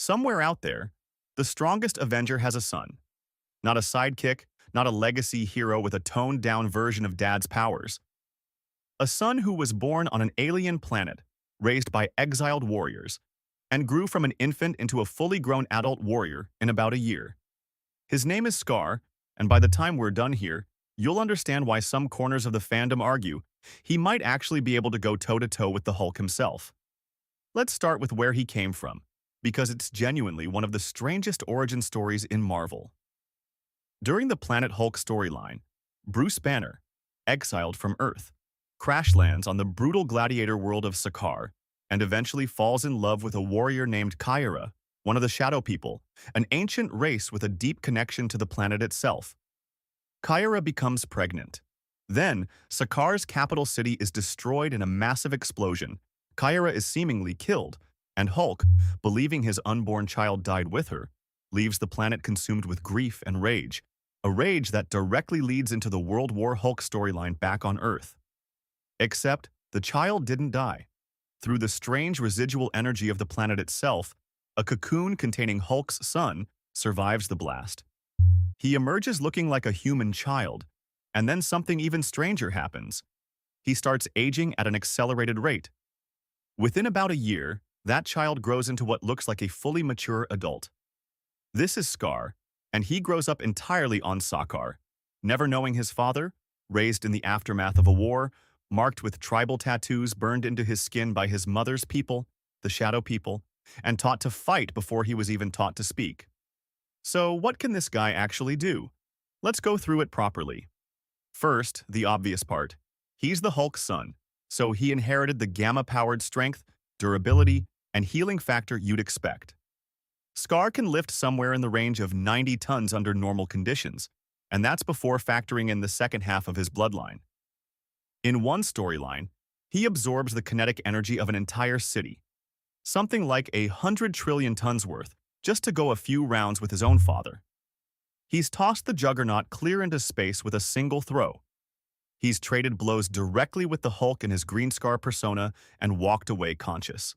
Somewhere out there, the strongest Avenger has a son. Not a sidekick, not a legacy hero with a toned-down version of Dad's powers. A son who was born on an alien planet, raised by exiled warriors, and grew from an infant into a fully grown adult warrior in about a year. His name is Skaar, and by the time we're done here, you'll understand why some corners of the fandom argue he might actually be able to go toe-to-toe with the Hulk himself. Let's start with where he came from, because it's genuinely one of the strangest origin stories in Marvel. During the Planet Hulk storyline, Bruce Banner, exiled from Earth, crash lands on the brutal gladiator world of Skaar and eventually falls in love with a warrior named Kyra, one of the Shadow People, an ancient race with a deep connection to the planet itself. Kyra becomes pregnant. Then, Skaar's capital city is destroyed in a massive explosion. Kyra is seemingly killed, and Hulk, believing his unborn child died with her, leaves the planet consumed with grief and rage, a rage that directly leads into the World War Hulk storyline back on Earth. Except, the child didn't die. Through the strange residual energy of the planet itself, a cocoon containing Hulk's son survives the blast. He emerges looking like a human child, and then something even stranger happens. He starts aging at an accelerated rate. Within about a year, that child grows into what looks like a fully mature adult. This is Skaar, and he grows up entirely on Skaar, never knowing his father, raised in the aftermath of a war, marked with tribal tattoos burned into his skin by his mother's people, the Shadow People, and taught to fight before he was even taught to speak. So what can this guy actually do? Let's go through it properly. First, the obvious part. He's the Hulk's son, so he inherited the gamma-powered strength, durability, and healing factor you'd expect. Skaar can lift somewhere in the range of 90 tons under normal conditions, and that's before factoring in the second half of his bloodline. In one storyline, he absorbs the kinetic energy of an entire city, something like 100 trillion tons worth, just to go a few rounds with his own father. He's tossed the Juggernaut clear into space with a single throw. He's traded blows directly with the Hulk in his Green Scar persona and walked away conscious.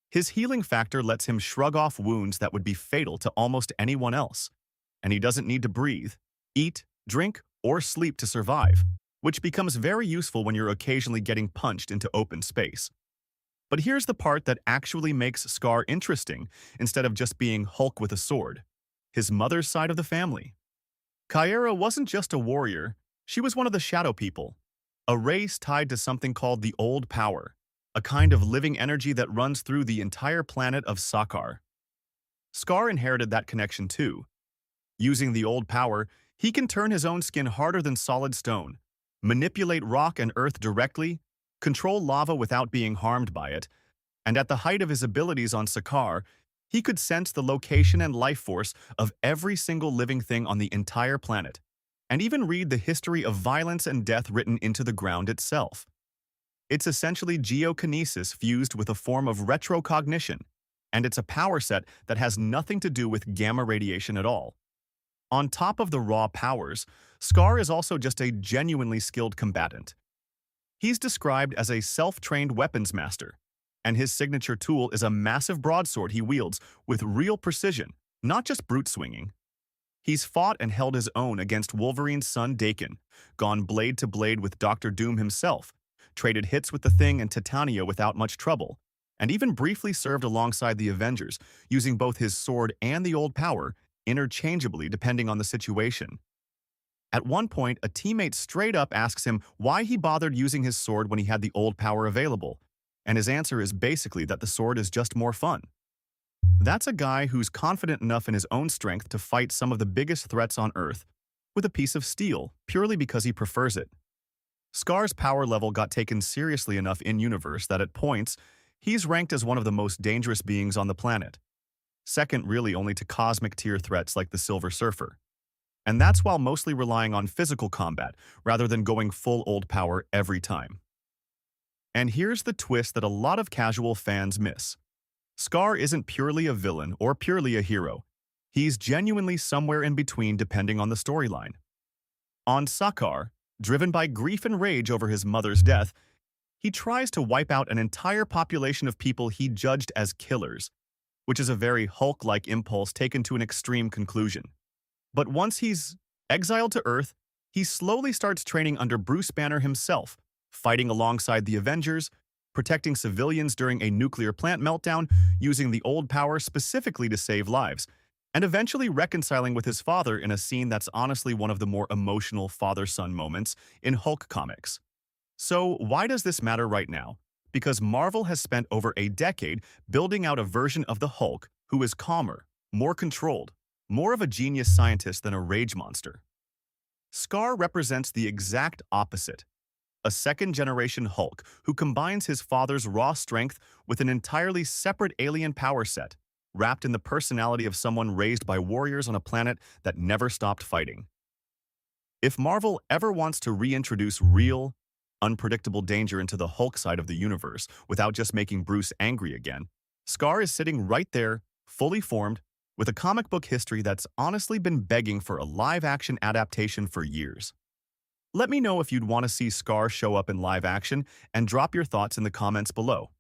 His healing factor lets him shrug off wounds that would be fatal to almost anyone else, and he doesn't need to breathe, eat, drink, or sleep to survive, which becomes very useful when you're occasionally getting punched into open space. But here's the part that actually makes Skaar interesting instead of just being Hulk with a sword: his mother's side of the family. Kyra wasn't just a warrior, she was one of the Shadow People, a race tied to something called the Old Power, a kind of living energy that runs through the entire planet of Skaar. Skaar inherited that connection too. Using the Old Power, he can turn his own skin harder than solid stone, manipulate rock and earth directly, control lava without being harmed by it, and at the height of his abilities on Skaar, he could sense the location and life force of every single living thing on the entire planet, and even read the history of violence and death written into the ground itself. It's essentially geokinesis fused with a form of retrocognition, and it's a power set that has nothing to do with gamma radiation at all. On top of the raw powers, Skaar is also just a genuinely skilled combatant. He's described as a self-trained weapons master, and his signature tool is a massive broadsword he wields with real precision, not just brute swinging. He's fought and held his own against Wolverine's son Daken, gone blade to blade with Dr. Doom himself, traded hits with the Thing and Titania without much trouble, and even briefly served alongside the Avengers, using both his sword and the Old Power interchangeably depending on the situation. At one point, a teammate straight up asks him why he bothered using his sword when he had the Old Power available, and his answer is basically that the sword is just more fun. That's a guy who's confident enough in his own strength to fight some of the biggest threats on Earth with a piece of steel, purely because he prefers it. Skaar's power level got taken seriously enough in-universe that at points, he's ranked as one of the most dangerous beings on the planet, second really only to cosmic-tier threats like the Silver Surfer. And that's while mostly relying on physical combat rather than going full Old Power every time. And here's the twist that a lot of casual fans miss. Skaar isn't purely a villain or purely a hero. He's genuinely somewhere in between depending on the storyline. On Skaar, driven by grief and rage over his mother's death, he tries to wipe out an entire population of people he judged as killers. which is a very Hulk-like impulse taken to an extreme conclusion. But once he's exiled to Earth, he slowly starts training under Bruce Banner himself, fighting alongside the Avengers, protecting civilians during a nuclear plant meltdown, using the old power specifically to save lives, and eventually reconciling with his father in a scene that's honestly one of the more emotional father-son moments in Hulk comics. So why does this matter right now? Because Marvel has spent over a decade building out a version of the Hulk who is calmer, more controlled, more of a genius scientist than a rage monster. Skaar represents the exact opposite, a second-generation Hulk who combines his father's raw strength with an entirely separate alien power set, wrapped in the personality of someone raised by warriors on a planet that never stopped fighting. If Marvel ever wants to reintroduce real, unpredictable danger into the Hulk side of the universe without just making Bruce angry again, Skaar is sitting right there, fully formed, with a comic book history that's honestly been begging for a live-action adaptation for years. Let me know if you'd want to see Skaar show up in live action and drop your thoughts in the comments below.